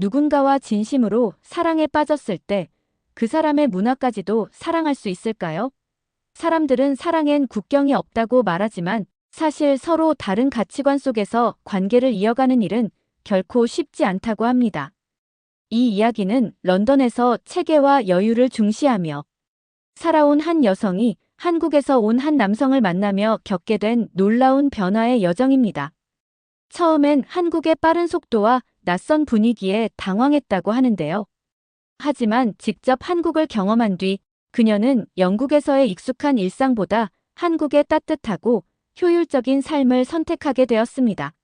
누군가와 진심으로 사랑에 빠졌을 때 그 사람의 문화까지도 사랑할 수 있을까요? 사람들은 사랑엔 국경이 없다고 말하지만 사실 서로 다른 가치관 속에서 관계를 이어가는 일은 결코 쉽지 않다고 합니다. 이 이야기는 런던에서 체계와 여유를 중시하며 살아온 한 여성이 한국에서 온 한 남성을 만나며 겪게 된 놀라운 변화의 여정입니다. 처음엔 한국의 빠른 속도와 낯선 분위기에 당황했다고 하는데요. 하지만 직접 한국을 경험한 뒤 그녀는 영국에서의 익숙한 일상보다 한국의 따뜻하고 효율적인 삶을 선택하게 되었습니다.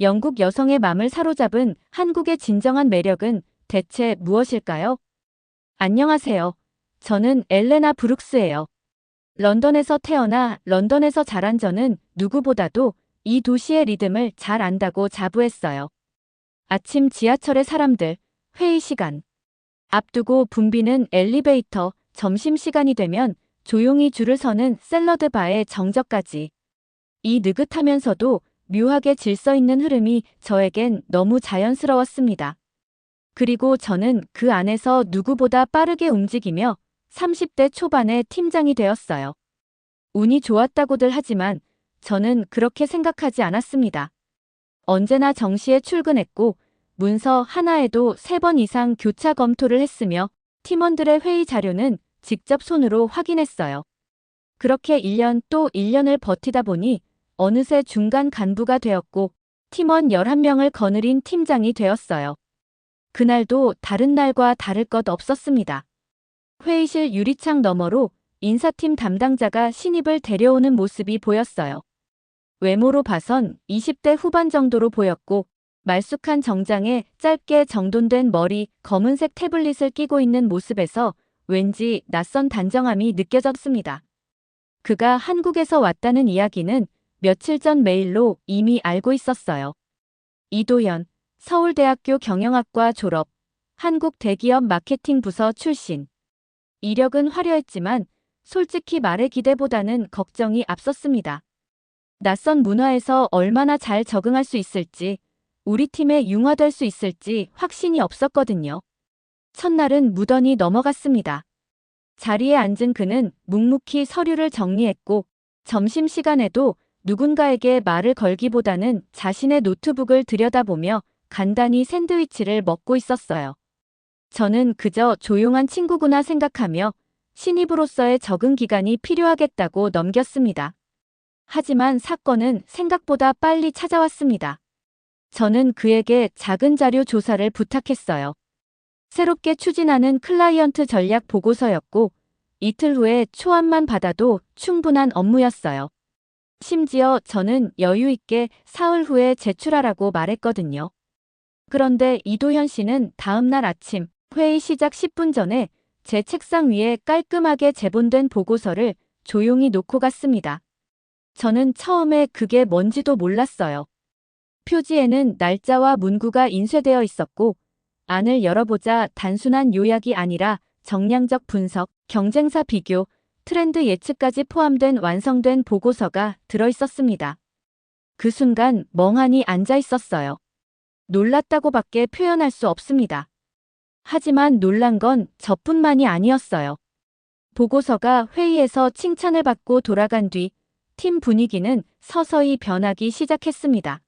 영국 여성의 마음을 사로잡은 한국의 진정한 매력은 대체 무엇일까요? 안녕하세요. 저는 엘레나 브룩스예요. 런던에서 태어나 런던에서 자란 저는 누구보다도 이 도시의 리듬을 잘 안다고 자부했어요. 아침 지하철의 사람들, 회의 시간. 앞두고 붐비는 엘리베이터, 점심시간이 되면 조용히 줄을 서는 샐러드 바의 정적까지. 이 느긋하면서도 묘하게 질서 있는 흐름이 저에겐 너무 자연스러웠습니다. 그리고 저는 그 안에서 누구보다 빠르게 움직이며 30대 초반의 팀장이 되었어요. 운이 좋았다고들 하지만 저는 그렇게 생각하지 않았습니다. 언제나 정시에 출근했고 문서 하나에도 3번 이상 교차 검토를 했으며 팀원들의 회의 자료는 직접 손으로 확인했어요. 그렇게 1년 또 1년을 버티다 보니 어느새 중간 간부가 되었고 팀원 11명을 거느린 팀장이 되었어요. 그날도 다른 날과 다를 것 없었습니다. 회의실 유리창 너머로 인사팀 담당자가 신입을 데려오는 모습이 보였어요. 외모로 봐선 20대 후반 정도로 보였고 말쑥한 정장에 짧게 정돈된 머리, 검은색 태블릿을 끼고 있는 모습에서 왠지 낯선 단정함이 느껴졌습니다. 그가 한국에서 왔다는 이야기는 며칠 전 메일로 이미 알고 있었어요. 이도현, 서울대학교 경영학과 졸업, 한국 대기업 마케팅 부서 출신. 이력은 화려했지만 솔직히 말해 기대보다는 걱정이 앞섰습니다. 낯선 문화에서 얼마나 잘 적응할 수 있을지, 우리 팀에 융화될 수 있을지 확신이 없었거든요. 첫날은 무던히 넘어갔습니다. 자리에 앉은 그는 묵묵히 서류를 정리했고 점심시간에도 누군가에게 말을 걸기보다는 자신의 노트북을 들여다보며 간단히 샌드위치를 먹고 있었어요. 저는 그저 조용한 친구구나 생각하며 신입으로서의 적응 기간이 필요하겠다고 넘겼습니다. 하지만 사건은 생각보다 빨리 찾아왔습니다. 저는 그에게 작은 자료 조사를 부탁했어요. 새롭게 추진하는 클라이언트 전략 보고서였고 이틀 후에 초안만 받아도 충분한 업무였어요. 심지어 저는 여유 있게 사흘 후에 제출하라고 말했거든요. 그런데 이도현 씨는 다음 날 아침 회의 시작 10분 전에 제 책상 위에 깔끔하게 제본된 보고서를 조용히 놓고 갔습니다. 저는 처음에 그게 뭔지도 몰랐어요. 표지에는 날짜와 문구가 인쇄되어 있었고 안을 열어보자 단순한 요약이 아니라 정량적 분석, 경쟁사 비교, 트렌드 예측까지 포함된 완성된 보고서가 들어있었습니다. 그 순간 멍하니 앉아 있었어요. 놀랐다고밖에 표현할 수 없습니다. 하지만 놀란 건 저뿐만이 아니었어요. 보고서가 회의에서 칭찬을 받고 돌아간 뒤 팀 분위기는 서서히 변하기 시작했습니다.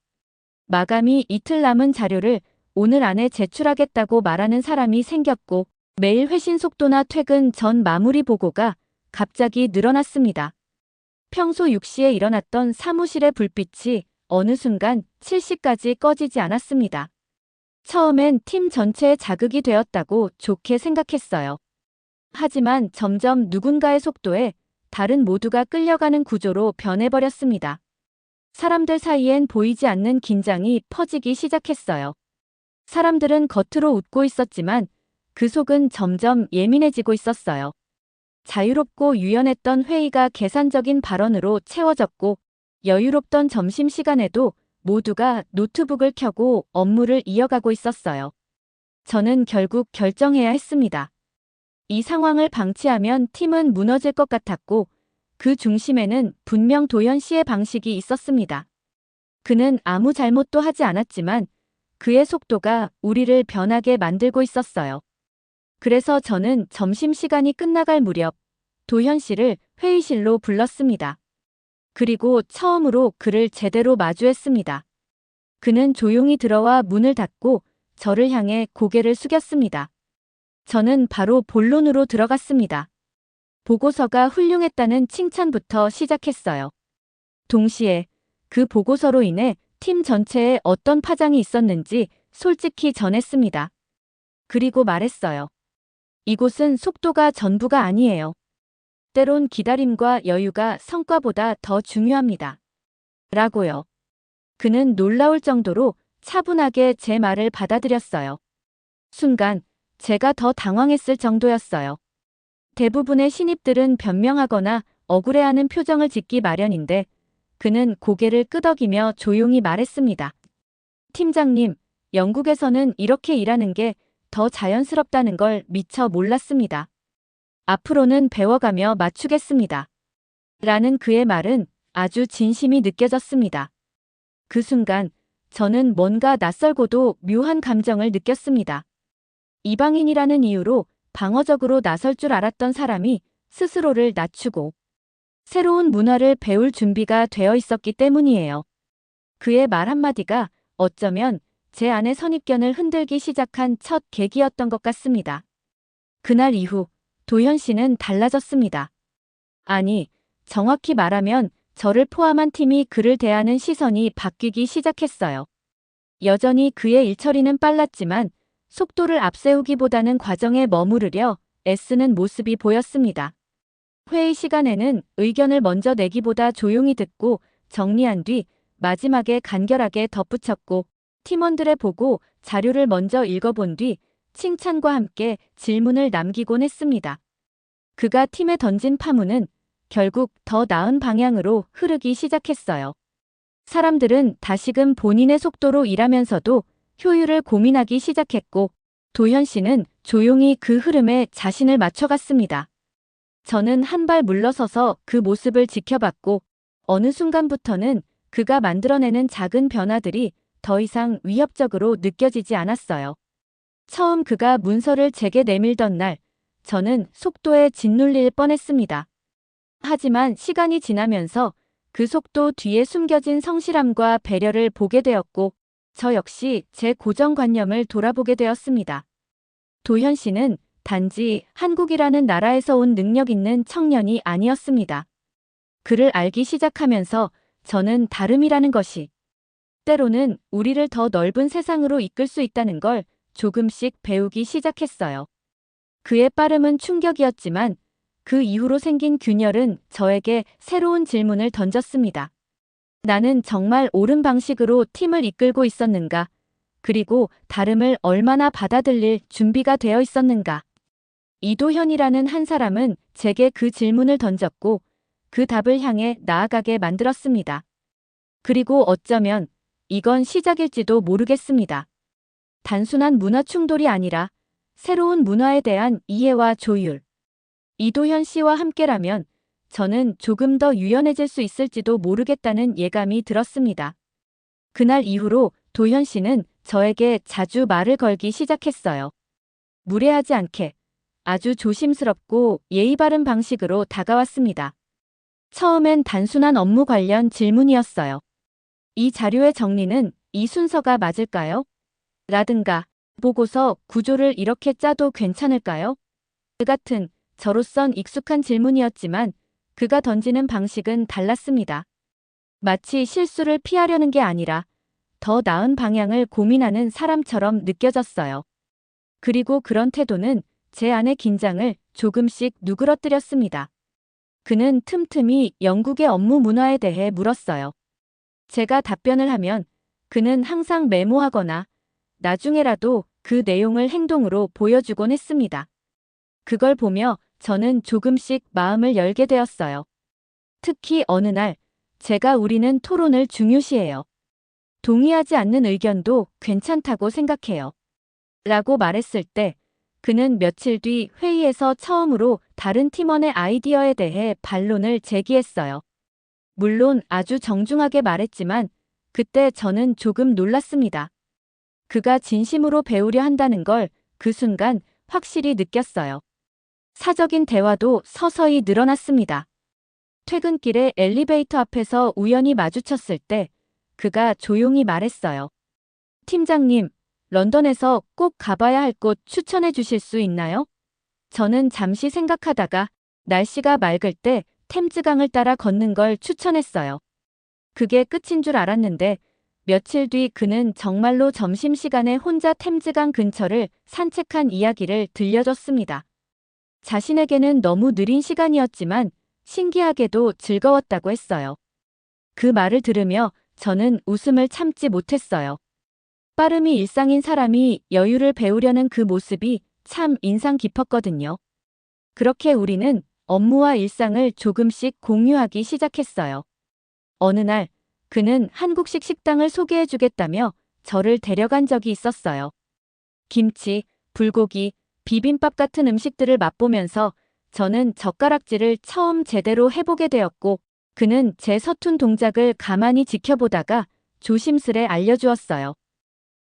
마감이 이틀 남은 자료를 오늘 안에 제출하겠다고 말하는 사람이 생겼고 매일 회신 속도나 퇴근 전 마무리 보고가 갑자기 늘어났습니다. 평소 6시에 일어났던 사무실의 불빛이 어느 순간 7시까지 꺼지지 않았습니다. 처음엔 팀 전체에 자극이 되었다고 좋게 생각했어요. 하지만 점점 누군가의 속도에 다른 모두가 끌려가는 구조로 변해버렸습니다. 사람들 사이엔 보이지 않는 긴장이 퍼지기 시작했어요. 사람들은 겉으로 웃고 있었지만 그 속은 점점 예민해지고 있었어요. 자유롭고 유연했던 회의가 계산적인 발언으로 채워졌고 여유롭던 점심시간에도 모두가 노트북을 켜고 업무를 이어가고 있었어요. 저는 결국 결정해야 했습니다. 이 상황을 방치하면 팀은 무너질 것 같았고 그 중심에는 분명 도현 씨의 방식이 있었습니다. 그는 아무 잘못도 하지 않았지만 그의 속도가 우리를 변하게 만들고 있었어요. 그래서 저는 점심시간이 끝나갈 무렵 도현 씨를 회의실로 불렀습니다. 그리고 처음으로 그를 제대로 마주했습니다. 그는 조용히 들어와 문을 닫고 저를 향해 고개를 숙였습니다. 저는 바로 본론으로 들어갔습니다. 보고서가 훌륭했다는 칭찬부터 시작했어요. 동시에 그 보고서로 인해 팀 전체에 어떤 파장이 있었는지 솔직히 전했습니다. 그리고 말했어요. 이곳은 속도가 전부가 아니에요. 때론 기다림과 여유가 성과보다 더 중요합니다. 라고요. 그는 놀라울 정도로 차분하게 제 말을 받아들였어요. 순간 제가 더 당황했을 정도였어요. 대부분의 신입들은 변명하거나 억울해하는 표정을 짓기 마련인데 그는 고개를 끄덕이며 조용히 말했습니다. 팀장님, 영국에서는 이렇게 일하는 게 더 자연스럽다는 걸 미처 몰랐습니다. 앞으로는 배워가며 맞추겠습니다. 라는 그의 말은 아주 진심이 느껴졌습니다. 그 순간 저는 뭔가 낯설고도 묘한 감정을 느꼈습니다. 이방인이라는 이유로 방어적으로 나설 줄 알았던 사람이 스스로를 낮추고 새로운 문화를 배울 준비가 되어 있었기 때문이에요. 그의 말 한마디가 어쩌면 제 안의 선입견을 흔들기 시작한 첫 계기였던 것 같습니다. 그날 이후 도현 씨는 달라졌습니다. 아니, 정확히 말하면 저를 포함한 팀이 그를 대하는 시선이 바뀌기 시작했어요. 여전히 그의 일처리는 빨랐지만 속도를 앞세우기보다는 과정에 머무르려 애쓰는 모습이 보였습니다. 회의 시간에는 의견을 먼저 내기보다 조용히 듣고 정리한 뒤 마지막에 간결하게 덧붙였고 팀원들의 보고 자료를 먼저 읽어본 뒤 칭찬과 함께 질문을 남기곤 했습니다. 그가 팀에 던진 파문은 결국 더 나은 방향으로 흐르기 시작했어요. 사람들은 다시금 본인의 속도로 일하면서도 효율을 고민하기 시작했고 도현 씨는 조용히 그 흐름에 자신을 맞춰갔습니다. 저는 한 발 물러서서 그 모습을 지켜봤고 어느 순간부터는 그가 만들어내는 작은 변화들이 더 이상 위협적으로 느껴지지 않았어요. 처음 그가 문서를 제게 내밀던 날, 저는 속도에 짓눌릴 뻔했습니다. 하지만 시간이 지나면서 그 속도 뒤에 숨겨진 성실함과 배려를 보게 되었고, 저 역시 제 고정관념을 돌아보게 되었습니다. 도현 씨는 단지 한국이라는 나라에서 온 능력 있는 청년이 아니었습니다. 그를 알기 시작하면서 저는 다름이라는 것이 때로는 우리를 더 넓은 세상으로 이끌 수 있다는 걸 조금씩 배우기 시작했어요. 그의 빠름은 충격이었지만 그 이후로 생긴 균열은 저에게 새로운 질문을 던졌습니다. 나는 정말 옳은 방식으로 팀을 이끌고 있었는가? 그리고 다름을 얼마나 받아들일 준비가 되어 있었는가? 이도현이라는 한 사람은 제게 그 질문을 던졌고 그 답을 향해 나아가게 만들었습니다. 그리고 어쩌면 이건 시작일지도 모르겠습니다. 단순한 문화 충돌이 아니라 새로운 문화에 대한 이해와 조율. 이도현 씨와 함께라면 저는 조금 더 유연해질 수 있을지도 모르겠다는 예감이 들었습니다. 그날 이후로 도현 씨는 저에게 자주 말을 걸기 시작했어요. 무례하지 않게 아주 조심스럽고 예의 바른 방식으로 다가왔습니다. 처음엔 단순한 업무 관련 질문이었어요. 이 자료의 정리는 이 순서가 맞을까요? 라든가 보고서 구조를 이렇게 짜도 괜찮을까요? 그 같은 저로선 익숙한 질문이었지만 그가 던지는 방식은 달랐습니다. 마치 실수를 피하려는 게 아니라 더 나은 방향을 고민하는 사람처럼 느껴졌어요. 그리고 그런 태도는 제 안의 긴장을 조금씩 누그러뜨렸습니다. 그는 틈틈이 영국의 업무 문화에 대해 물었어요. 제가 답변을 하면 그는 항상 메모하거나 나중에라도 그 내용을 행동으로 보여주곤 했습니다. 그걸 보며 저는 조금씩 마음을 열게 되었어요. 특히 어느 날 제가 우리는 토론을 중요시해요. 동의하지 않는 의견도 괜찮다고 생각해요. 라고 말했을 때 그는 며칠 뒤 회의에서 처음으로 다른 팀원의 아이디어에 대해 반론을 제기했어요. 물론 아주 정중하게 말했지만 그때 저는 조금 놀랐습니다. 그가 진심으로 배우려 한다는 걸 그 순간 확실히 느꼈어요. 사적인 대화도 서서히 늘어났습니다. 퇴근길에 엘리베이터 앞에서 우연히 마주쳤을 때 그가 조용히 말했어요. 팀장님, 런던에서 꼭 가봐야 할 곳 추천해 주실 수 있나요? 저는 잠시 생각하다가 날씨가 맑을 때 템즈강을 따라 걷는 걸 추천했어요. 그게 끝인 줄 알았는데 며칠 뒤 그는 정말로 점심시간에 혼자 템즈강 근처를 산책한 이야기를 들려줬습니다. 자신에게는 너무 느린 시간이었지만 신기하게도 즐거웠다고 했어요. 그 말을 들으며 저는 웃음을 참지 못했어요. 빠름이 일상인 사람이 여유를 배우려는 그 모습이 참 인상 깊었거든요. 그렇게 우리는 업무와 일상을 조금씩 공유하기 시작했어요. 어느 날 그는 한국식 식당을 소개해주겠다며 저를 데려간 적이 있었어요. 김치, 불고기, 비빔밥 같은 음식들을 맛보면서 저는 젓가락질을 처음 제대로 해보게 되었고 그는 제 서툰 동작을 가만히 지켜보다가 조심스레 알려주었어요.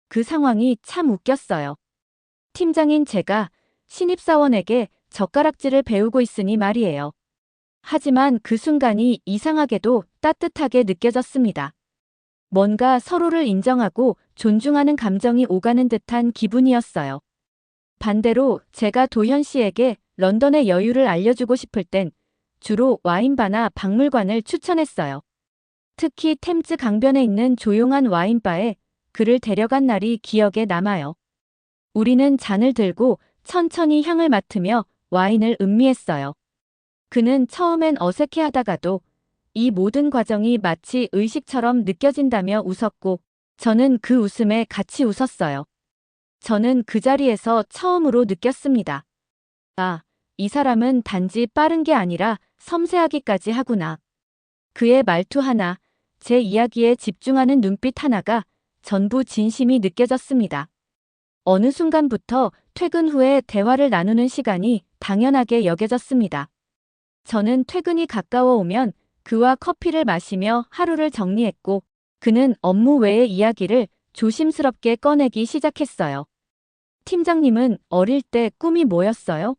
그 상황이 참 웃겼어요. 팀장인 제가 신입사원에게 젓가락질을 배우고 있으니 말이에요. 하지만 그 순간이 이상하게도 따뜻하게 느껴졌습니다. 뭔가 서로를 인정하고 존중하는 감정이 오가는 듯한 기분이었어요. 반대로 제가 도현 씨에게 런던의 여유를 알려주고 싶을 땐 주로 와인바나 박물관을 추천했어요. 특히 템즈 강변에 있는 조용한 와인바에 그를 데려간 날이 기억에 남아요. 우리는 잔을 들고 천천히 향을 맡으며 와인을 음미했어요. 그는 처음엔 어색해하다가도 이 모든 과정이 마치 의식처럼 느껴진다며 웃었고 저는 그 웃음에 같이 웃었어요. 저는 그 자리에서 처음으로 느꼈습니다. 아, 이 사람은 단지 빠른 게 아니라 섬세하기까지 하구나. 그의 말투 하나, 제 이야기에 집중하는 눈빛 하나가 전부 진심이 느껴졌습니다. 어느 순간부터 퇴근 후에 대화를 나누는 시간이 당연하게 여겨졌습니다. 저는 퇴근이 가까워 오면 그와 커피를 마시며 하루를 정리했고 그는 업무 외의 이야기를 조심스럽게 꺼내기 시작했어요. 팀장님은 어릴 때 꿈이 뭐였어요?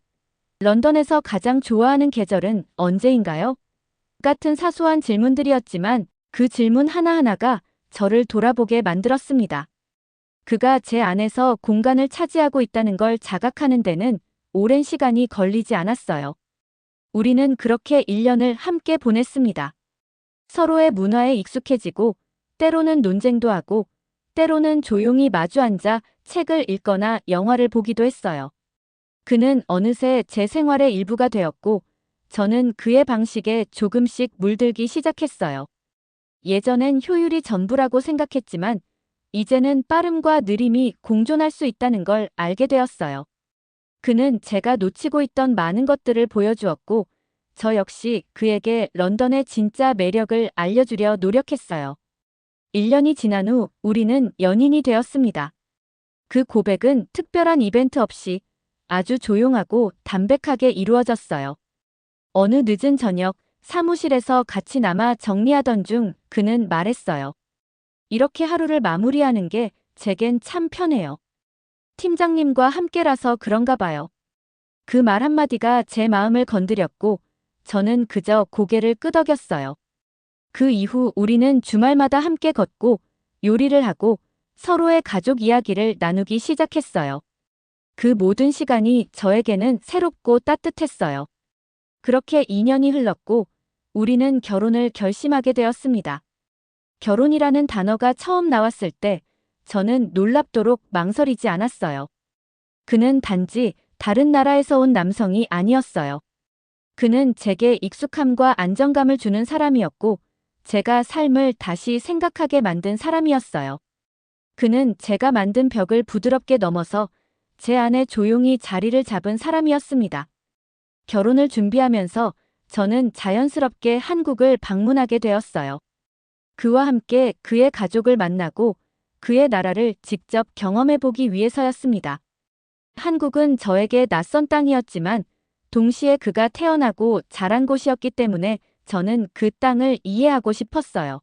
런던에서 가장 좋아하는 계절은 언제인가요? 같은 사소한 질문들이었지만 그 질문 하나하나가 저를 돌아보게 만들었습니다. 그가 제 안에서 공간을 차지하고 있다는 걸 자각하는 데는 오랜 시간이 걸리지 않았어요. 우리는 그렇게 1년을 함께 보냈습니다. 서로의 문화에 익숙해지고 때로는 논쟁도 하고 때로는 조용히 마주 앉아 책을 읽거나 영화를 보기도 했어요. 그는 어느새 제 생활의 일부가 되었고 저는 그의 방식에 조금씩 물들기 시작했어요. 예전엔 효율이 전부라고 생각했지만 이제는 빠름과 느림이 공존할 수 있다는 걸 알게 되었어요. 그는 제가 놓치고 있던 많은 것들을 보여주었고 저 역시 그에게 런던의 진짜 매력을 알려주려 노력했어요. 1년이 지난 후 우리는 연인이 되었습니다. 그 고백은 특별한 이벤트 없이 아주 조용하고 담백하게 이루어졌어요. 어느 늦은 저녁 사무실에서 같이 남아 정리하던 중 그는 말했어요. 이렇게 하루를 마무리하는 게 제겐 참 편해요. 팀장님과 함께라서 그런가 봐요. 그 말 한마디가 제 마음을 건드렸고 저는 그저 고개를 끄덕였어요. 그 이후 우리는 주말마다 함께 걷고 요리를 하고 서로의 가족 이야기를 나누기 시작했어요. 그 모든 시간이 저에게는 새롭고 따뜻했어요. 그렇게 2년이 흘렀고 우리는 결혼을 결심하게 되었습니다. 결혼이라는 단어가 처음 나왔을 때 저는 놀랍도록 망설이지 않았어요. 그는 단지 다른 나라에서 온 남성이 아니었어요. 그는 제게 익숙함과 안정감을 주는 사람이었고 제가 삶을 다시 생각하게 만든 사람이었어요. 그는 제가 만든 벽을 부드럽게 넘어서 제 안에 조용히 자리를 잡은 사람이었습니다. 결혼을 준비하면서 저는 자연스럽게 한국을 방문하게 되었어요. 그와 함께 그의 가족을 만나고 그의 나라를 직접 경험해보기 위해서였습니다. 한국은 저에게 낯선 땅이었지만 동시에 그가 태어나고 자란 곳이었기 때문에 저는 그 땅을 이해하고 싶었어요.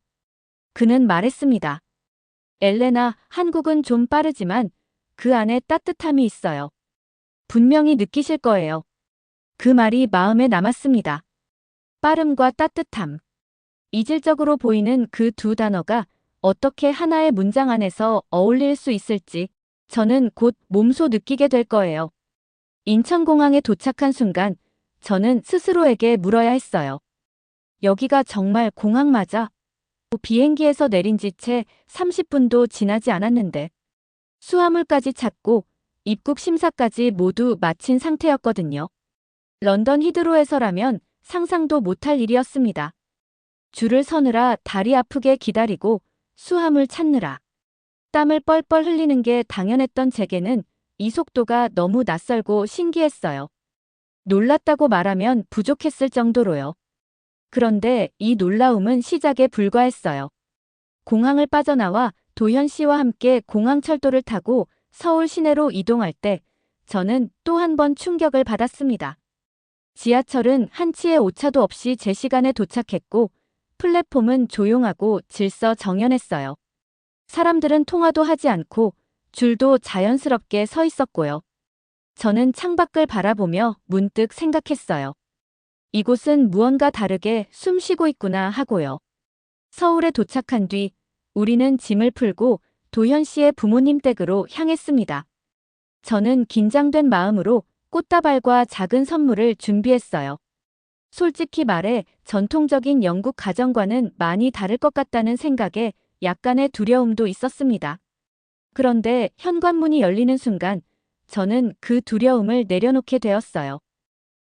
그는 말했습니다. 엘레나, 한국은 좀 빠르지만 그 안에 따뜻함이 있어요. 분명히 느끼실 거예요. 그 말이 마음에 남았습니다. 빠름과 따뜻함. 이질적으로 보이는 그 두 단어가 어떻게 하나의 문장 안에서 어울릴 수 있을지 저는 곧 몸소 느끼게 될 거예요. 인천공항에 도착한 순간 저는 스스로에게 물어야 했어요. 여기가 정말 공항 맞아? 비행기에서 내린 지 채 30분도 지나지 않았는데 수화물까지 찾고 입국 심사까지 모두 마친 상태였거든요. 런던 히드로에서라면 상상도 못할 일이었습니다. 줄을 서느라 다리 아프게 기다리고 수화물 찾느라 땀을 뻘뻘 흘리는 게 당연했던 제게는 이 속도가 너무 낯설고 신기했어요. 놀랐다고 말하면 부족했을 정도로요. 그런데 이 놀라움은 시작에 불과했어요. 공항을 빠져나와 도현 씨와 함께 공항철도를 타고 서울 시내로 이동할 때 저는 또 한 번 충격을 받았습니다. 지하철은 한치의 오차도 없이 제 시간에 도착했고 플랫폼은 조용하고 질서정연했어요. 사람들은 통화도 하지 않고 줄도 자연스럽게 서 있었고요. 저는 창밖을 바라보며 문득 생각했어요. 이곳은 무언가 다르게 숨 쉬고 있구나 하고요. 서울에 도착한 뒤 우리는 짐을 풀고 도현 씨의 부모님 댁으로 향했습니다. 저는 긴장된 마음으로 꽃다발과 작은 선물을 준비했어요. 솔직히 말해 전통적인 영국 가정과는 많이 다를 것 같다는 생각에 약간의 두려움도 있었습니다. 그런데 현관문이 열리는 순간 저는 그 두려움을 내려놓게 되었어요.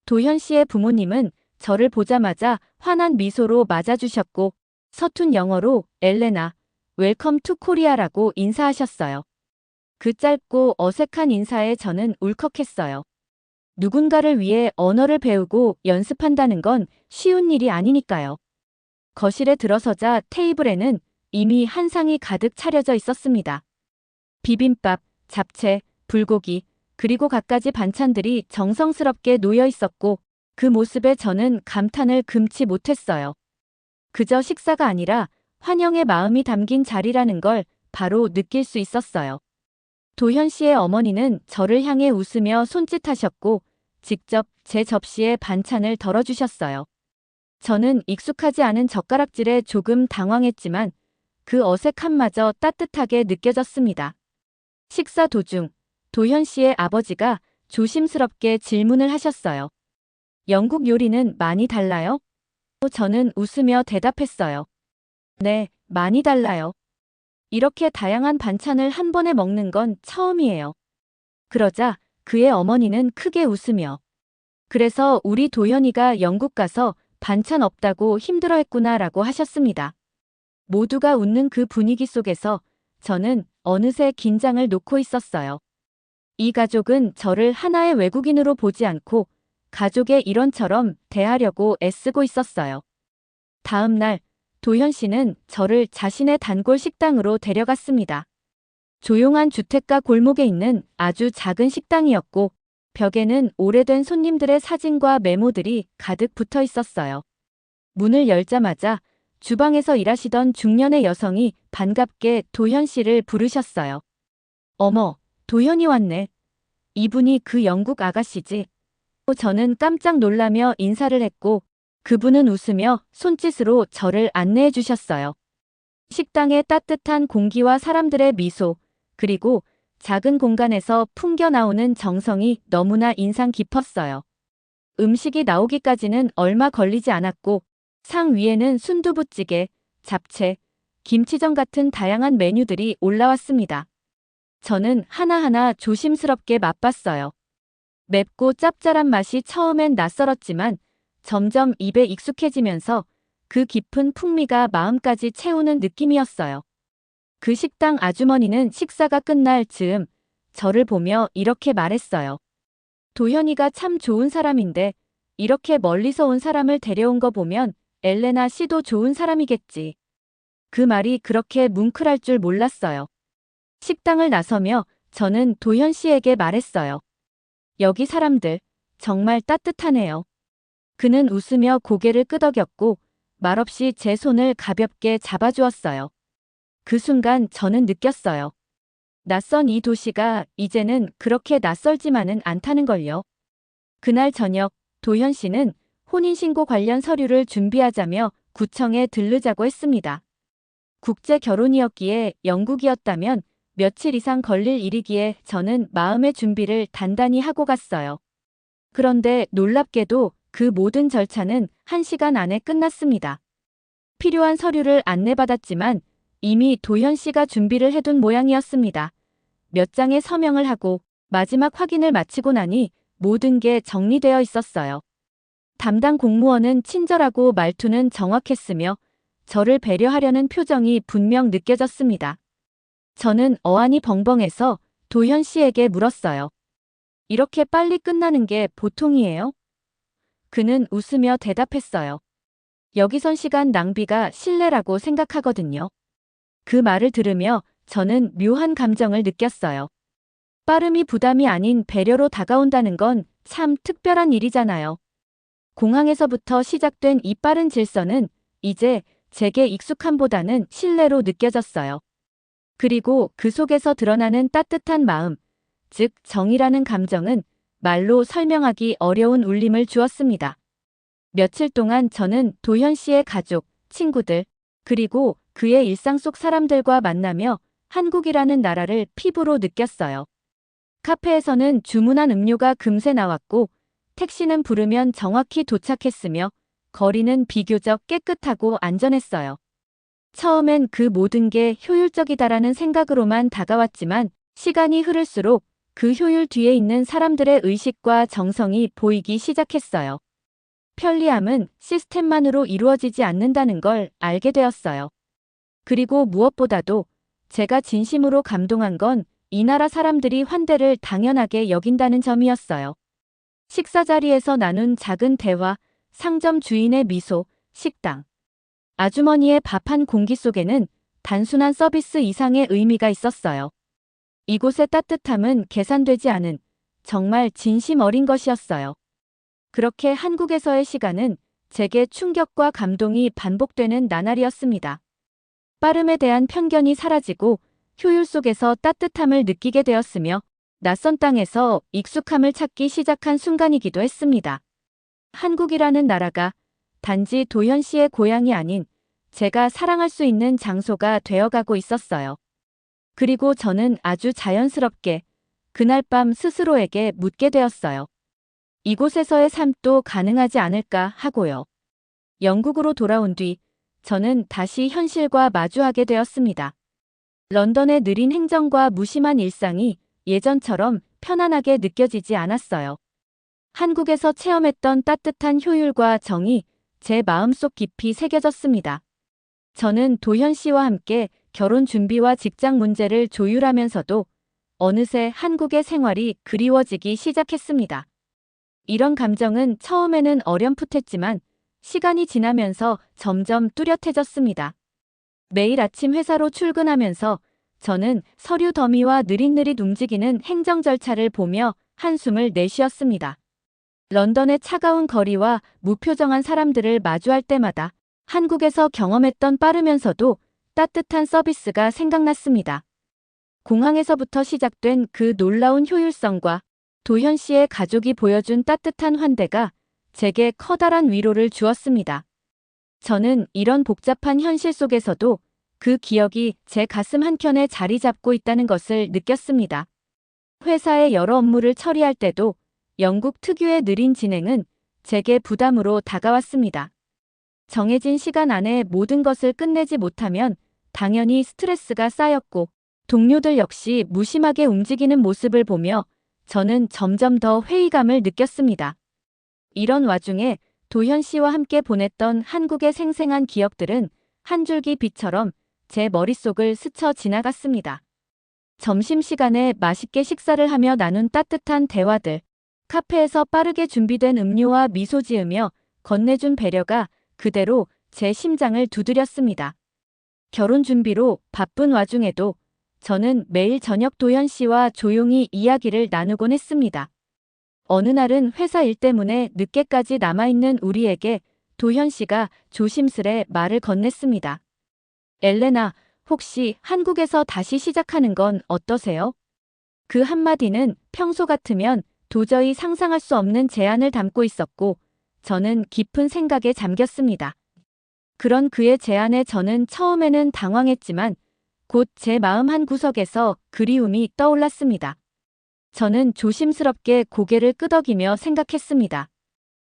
도현 씨의 부모님은 저를 보자마자 환한 미소로 맞아주셨고 서툰 영어로 엘레나, 웰컴 투 코리아라고 인사하셨어요. 그 짧고 어색한 인사에 저는 울컥했어요. 누군가를 위해 언어를 배우고 연습한다는 건 쉬운 일이 아니니까요. 거실에 들어서자 테이블에는 이미 한 상이 가득 차려져 있었습니다. 비빔밥, 잡채, 불고기, 그리고 갖가지 반찬들이 정성스럽게 놓여 있었고 그 모습에 저는 감탄을 금치 못했어요. 그저 식사가 아니라 환영의 마음이 담긴 자리라는 걸 바로 느낄 수 있었어요. 도현 씨의 어머니는 저를 향해 웃으며 손짓하셨고 직접 제 접시에 반찬을 덜어주셨어요. 저는 익숙하지 않은 젓가락질에 조금 당황했지만 그 어색함마저 따뜻하게 느껴졌습니다. 식사 도중 도현 씨의 아버지가 조심스럽게 질문을 하셨어요. 영국 요리는 많이 달라요? 저는 웃으며 대답했어요. 네, 많이 달라요. 이렇게 다양한 반찬을 한 번에 먹는 건 처음이에요. 그러자 그의 어머니는 크게 웃으며 그래서 우리 도현이가 영국 가서 반찬 없다고 힘들어했구나라고 하셨습니다. 모두가 웃는 그 분위기 속에서 저는 어느새 긴장을 놓고 있었어요. 이 가족은 저를 하나의 외국인으로 보지 않고 가족의 일원처럼 대하려고 애쓰고 있었어요. 다음 날 도현 씨는 저를 자신의 단골 식당으로 데려갔습니다. 조용한 주택가 골목에 있는 아주 작은 식당이었고 벽에는 오래된 손님들의 사진과 메모들이 가득 붙어 있었어요. 문을 열자마자 주방에서 일하시던 중년의 여성이 반갑게 도현 씨를 부르셨어요. 어머, 도현이 왔네. 이분이 그 영국 아가씨지. 저는 깜짝 놀라며 인사를 했고 그분은 웃으며 손짓으로 저를 안내해 주셨어요. 식당의 따뜻한 공기와 사람들의 미소, 그리고 작은 공간에서 풍겨나오는 정성이 너무나 인상 깊었어요. 음식이 나오기까지는 얼마 걸리지 않았고 상 위에는 순두부찌개, 잡채, 김치전 같은 다양한 메뉴들이 올라왔습니다. 저는 하나하나 조심스럽게 맛봤어요. 맵고 짭짤한 맛이 처음엔 낯설었지만 점점 입에 익숙해지면서 그 깊은 풍미가 마음까지 채우는 느낌이었어요. 그 식당 아주머니는 식사가 끝날 즈음 저를 보며 이렇게 말했어요. 도현이가 참 좋은 사람인데 이렇게 멀리서 온 사람을 데려온 거 보면 엘레나 씨도 좋은 사람이겠지. 그 말이 그렇게 뭉클할 줄 몰랐어요. 식당을 나서며 저는 도현 씨에게 말했어요. 여기 사람들 정말 따뜻하네요. 그는 웃으며 고개를 끄덕였고 말없이 제 손을 가볍게 잡아주었어요. 그 순간 저는 느꼈어요. 낯선 이 도시가 이제는 그렇게 낯설지만은 않다는 걸요. 그날 저녁 도현 씨는 혼인신고 관련 서류를 준비하자며 구청에 들르자고 했습니다. 국제 결혼이었기에 영국이었다면 며칠 이상 걸릴 일이기에 저는 마음의 준비를 단단히 하고 갔어요. 그런데 놀랍게도 그 모든 절차는 1시간 안에 끝났습니다. 필요한 서류를 안내받았지만 이미 도현 씨가 준비를 해둔 모양이었습니다. 몇 장의 서명을 하고 마지막 확인을 마치고 나니 모든 게 정리되어 있었어요. 담당 공무원은 친절하고 말투는 정확했으며 저를 배려하려는 표정이 분명 느껴졌습니다. 저는 어안이 벙벙해서 도현 씨에게 물었어요. 이렇게 빨리 끝나는 게 보통이에요? 그는 웃으며 대답했어요. 여기선 시간 낭비가 실례라고 생각하거든요. 그 말을 들으며 저는 묘한 감정을 느꼈어요. 빠름이 부담이 아닌 배려로 다가온다는 건 참 특별한 일이잖아요. 공항에서부터 시작된 이 빠른 질서는 이제 제게 익숙함보다는 신뢰로 느껴졌어요. 그리고 그 속에서 드러나는 따뜻한 마음, 즉 정이라는 감정은 말로 설명하기 어려운 울림을 주었습니다. 며칠 동안 저는 도현 씨의 가족, 친구들, 그리고 그의 일상 속 사람들과 만나며 한국이라는 나라를 피부로 느꼈어요. 카페에서는 주문한 음료가 금세 나왔고 택시는 부르면 정확히 도착했으며 거리는 비교적 깨끗하고 안전했어요. 처음엔 그 모든 게 효율적이다라는 생각으로만 다가왔지만 시간이 흐를수록 그 효율 뒤에 있는 사람들의 의식과 정성이 보이기 시작했어요. 편리함은 시스템만으로 이루어지지 않는다는 걸 알게 되었어요. 그리고 무엇보다도 제가 진심으로 감동한 건 이 나라 사람들이 환대를 당연하게 여긴다는 점이었어요. 식사 자리에서 나눈 작은 대화, 상점 주인의 미소, 식당. 아주머니의 밥 한 공기 속에는 단순한 서비스 이상의 의미가 있었어요. 이곳의 따뜻함은 계산되지 않은 정말 진심 어린 것이었어요. 그렇게 한국에서의 시간은 제게 충격과 감동이 반복되는 나날이었습니다. 빠름에 대한 편견이 사라지고 효율 속에서 따뜻함을 느끼게 되었으며 낯선 땅에서 익숙함을 찾기 시작한 순간이기도 했습니다. 한국이라는 나라가 단지 도현 씨의 고향이 아닌 제가 사랑할 수 있는 장소가 되어가고 있었어요. 그리고 저는 아주 자연스럽게 그날 밤 스스로에게 묻게 되었어요. 이곳에서의 삶도 가능하지 않을까 하고요. 영국으로 돌아온 뒤 저는 다시 현실과 마주하게 되었습니다. 런던의 느린 행정과 무심한 일상이 예전처럼 편안하게 느껴지지 않았어요. 한국에서 체험했던 따뜻한 효율과 정이 제 마음속 깊이 새겨졌습니다. 저는 도현 씨와 함께 결혼 준비와 직장 문제를 조율하면서도 어느새 한국의 생활이 그리워지기 시작했습니다. 이런 감정은 처음에는 어렴풋했지만 시간이 지나면서 점점 뚜렷해졌습니다. 매일 아침 회사로 출근하면서 저는 서류 더미와 느릿느릿 움직이는 행정 절차를 보며 한숨을 내쉬었습니다. 런던의 차가운 거리와 무표정한 사람들을 마주할 때마다 한국에서 경험했던 빠르면서도 따뜻한 서비스가 생각났습니다. 공항에서부터 시작된 그 놀라운 효율성과 도현 씨의 가족이 보여준 따뜻한 환대가 제게 커다란 위로를 주었습니다. 저는 이런 복잡한 현실 속에서도 그 기억이 제 가슴 한켠에 자리 잡고 있다는 것을 느꼈습니다. 회사의 여러 업무를 처리할 때도 영국 특유의 느린 진행은 제게 부담으로 다가왔습니다. 정해진 시간 안에 모든 것을 끝내지 못하면 당연히 스트레스가 쌓였고 동료들 역시 무심하게 움직이는 모습을 보며 저는 점점 더 회의감을 느꼈습니다. 이런 와중에 도현 씨와 함께 보냈던 한국의 생생한 기억들은 한 줄기 빛처럼 제 머릿속을 스쳐 지나갔습니다. 점심시간에 맛있게 식사를 하며 나눈 따뜻한 대화들, 카페에서 빠르게 준비된 음료와 미소 지으며 건네준 배려가 그대로 제 심장을 두드렸습니다. 결혼 준비로 바쁜 와중에도 저는 매일 저녁 도현 씨와 조용히 이야기를 나누곤 했습니다. 어느 날은 회사 일 때문에 늦게까지 남아있는 우리에게 도현 씨가 조심스레 말을 건넸습니다. 엘레나, 혹시 한국에서 다시 시작하는 건 어떠세요? 그 한마디는 평소 같으면 도저히 상상할 수 없는 제안을 담고 있었고, 저는 깊은 생각에 잠겼습니다. 그런 그의 제안에 저는 처음에는 당황했지만, 곧 제 마음 한 구석에서 그리움이 떠올랐습니다. 저는 조심스럽게 고개를 끄덕이며 생각했습니다.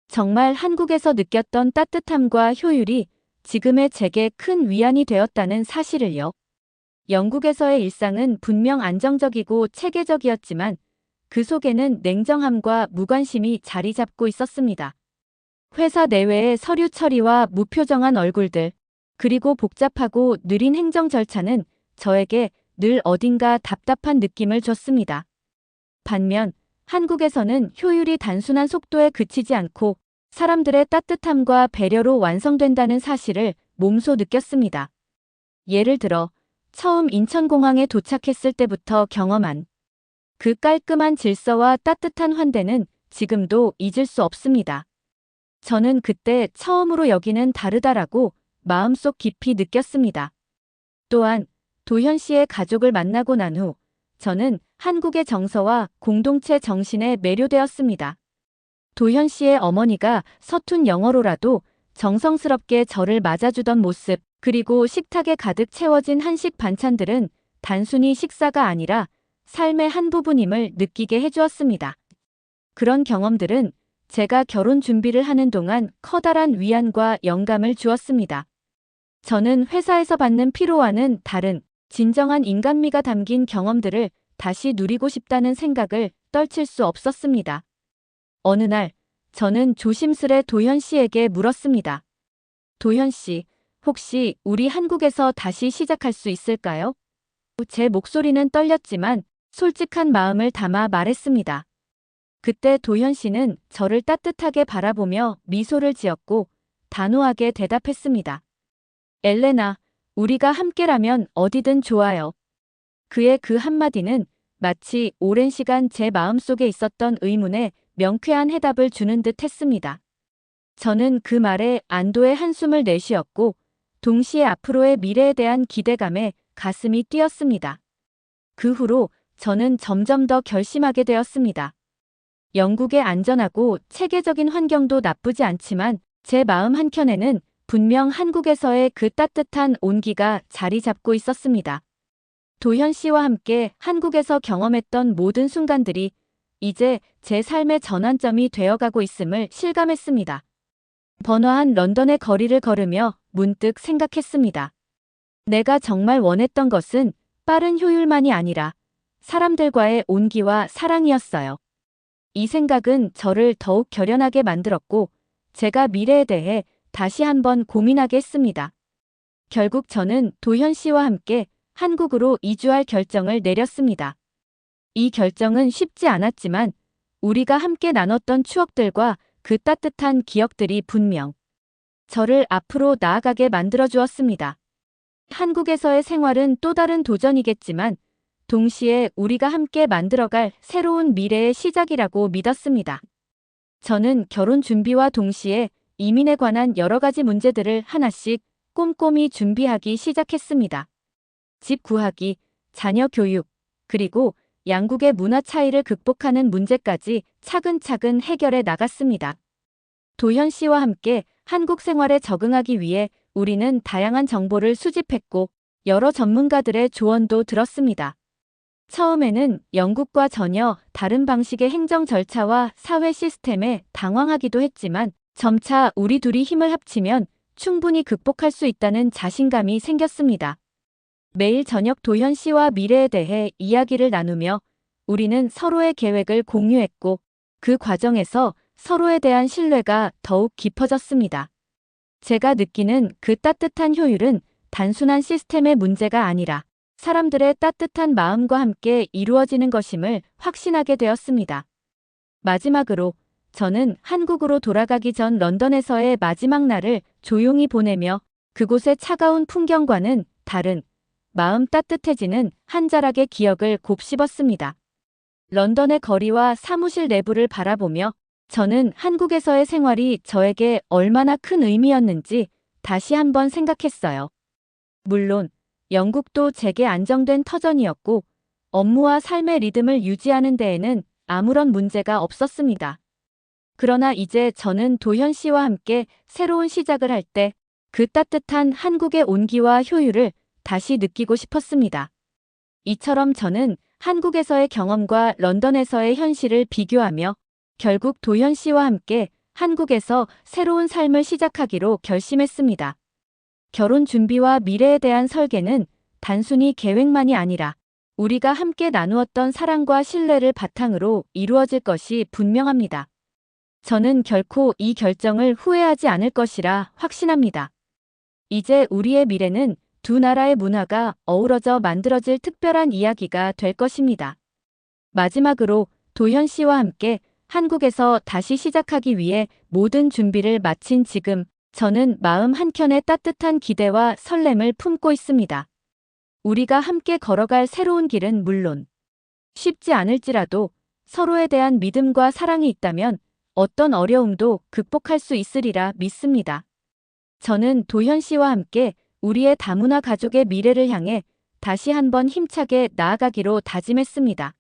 정말 한국에서 느꼈던 따뜻함과 효율이 지금의 제게 큰 위안이 되었다는 사실을요. 영국에서의 일상은 분명 안정적이고 체계적이었지만 그 속에는 냉정함과 무관심이 자리 잡고 있었습니다. 회사 내외의 서류 처리와 무표정한 얼굴들, 그리고 복잡하고 느린 행정 절차는 저에게 늘 어딘가 답답한 느낌을 줬습니다. 반면 한국에서는 효율이 단순한 속도에 그치지 않고 사람들의 따뜻함과 배려로 완성된다는 사실을 몸소 느꼈습니다. 예를 들어 처음 인천공항에 도착했을 때부터 경험한 그 깔끔한 질서와 따뜻한 환대는 지금도 잊을 수 없습니다. 저는 그때 처음으로 여기는 다르다라고 마음속 깊이 느꼈습니다. 또한 도현 씨의 가족을 만나고 난 후 저는 한국의 정서와 공동체 정신에 매료되었습니다. 도현 씨의 어머니가 서툰 영어로라도 정성스럽게 저를 맞아주던 모습, 그리고 식탁에 가득 채워진 한식 반찬들은 단순히 식사가 아니라 삶의 한 부분임을 느끼게 해주었습니다. 그런 경험들은 제가 결혼 준비를 하는 동안 커다란 위안과 영감을 주었습니다. 저는 회사에서 받는 피로와는 다른 진정한 인간미가 담긴 경험들을 다시 누리고 싶다는 생각을 떨칠 수 없었습니다. 어느 날 저는 조심스레 도현 씨에게 물었습니다. 도현 씨, 혹시 우리 한국에서 다시 시작할 수 있을까요? 제 목소리는 떨렸지만 솔직한 마음을 담아 말했습니다. 그때 도현 씨는 저를 따뜻하게 바라보며 미소를 지었고 단호하게 대답했습니다. 엘레나, 우리가 함께라면 어디든 좋아요. 그의 그 한마디는 마치 오랜 시간 제 마음속에 있었던 의문에 명쾌한 해답을 주는 듯 했습니다. 저는 그 말에 안도의 한숨을 내쉬었고 동시에 앞으로의 미래에 대한 기대감에 가슴이 뛰었습니다. 그 후로 저는 점점 더 결심하게 되었습니다. 영국의 안전하고 체계적인 환경도 나쁘지 않지만 제 마음 한켠에는 분명 한국에서의 그 따뜻한 온기가 자리 잡고 있었습니다. 도현 씨와 함께 한국에서 경험했던 모든 순간들이 이제 제 삶의 전환점이 되어가고 있음을 실감했습니다. 번화한 런던의 거리를 걸으며 문득 생각했습니다. 내가 정말 원했던 것은 빠른 효율만이 아니라 사람들과의 온기와 사랑이었어요. 이 생각은 저를 더욱 결연하게 만들었고 제가 미래에 대해 다시 한번 고민하게 했습니다. 결국 저는 도현 씨와 함께 한국으로 이주할 결정을 내렸습니다. 이 결정은 쉽지 않았지만 우리가 함께 나눴던 추억들과 그 따뜻한 기억들이 분명 저를 앞으로 나아가게 만들어 주었습니다. 한국에서의 생활은 또 다른 도전이겠지만 동시에 우리가 함께 만들어갈 새로운 미래의 시작이라고 믿었습니다. 저는 결혼 준비와 동시에 이민에 관한 여러 가지 문제들을 하나씩 꼼꼼히 준비하기 시작했습니다. 집 구하기, 자녀 교육, 그리고 양국의 문화 차이를 극복하는 문제까지 차근차근 해결해 나갔습니다. 도현 씨와 함께 한국 생활에 적응하기 위해 우리는 다양한 정보를 수집했고 여러 전문가들의 조언도 들었습니다. 처음에는 영국과 전혀 다른 방식의 행정 절차와 사회 시스템에 당황하기도 했지만 점차 우리 둘이 힘을 합치면 충분히 극복할 수 있다는 자신감이 생겼습니다. 매일 저녁 도현 씨와 미래에 대해 이야기를 나누며 우리는 서로의 계획을 공유했고 그 과정에서 서로에 대한 신뢰가 더욱 깊어졌습니다. 제가 느끼는 그 따뜻한 효율은 단순한 시스템의 문제가 아니라 사람들의 따뜻한 마음과 함께 이루어지는 것임을 확신하게 되었습니다. 마지막으로 저는 한국으로 돌아가기 전 런던에서의 마지막 날을 조용히 보내며 그곳의 차가운 풍경과는 다른 마음 따뜻해지는 한 자락의 기억을 곱씹었습니다. 런던의 거리와 사무실 내부를 바라보며 저는 한국에서의 생활이 저에게 얼마나 큰 의미였는지 다시 한번 생각했어요. 물론 영국도 제게 안정된 터전이었고 업무와 삶의 리듬을 유지하는 데에는 아무런 문제가 없었습니다. 그러나 이제 저는 도현 씨와 함께 새로운 시작을 할 때 그 따뜻한 한국의 온기와 효율을 다시 느끼고 싶었습니다. 이처럼 저는 한국에서의 경험과 런던에서의 현실을 비교하며 결국 도현 씨와 함께 한국에서 새로운 삶을 시작하기로 결심했습니다. 결혼 준비와 미래에 대한 설계는 단순히 계획만이 아니라 우리가 함께 나누었던 사랑과 신뢰를 바탕으로 이루어질 것이 분명합니다. 저는 결코 이 결정을 후회하지 않을 것이라 확신합니다. 이제 우리의 미래는 두 나라의 문화가 어우러져 만들어질 특별한 이야기가 될 것입니다. 마지막으로 도현 씨와 함께 한국에서 다시 시작하기 위해 모든 준비를 마친 지금 저는 마음 한켠에 따뜻한 기대와 설렘을 품고 있습니다. 우리가 함께 걸어갈 새로운 길은 물론 쉽지 않을지라도 서로에 대한 믿음과 사랑이 있다면 어떤 어려움도 극복할 수 있으리라 믿습니다. 저는 도현 씨와 함께 우리의 다문화 가족의 미래를 향해 다시 한번 힘차게 나아가기로 다짐했습니다.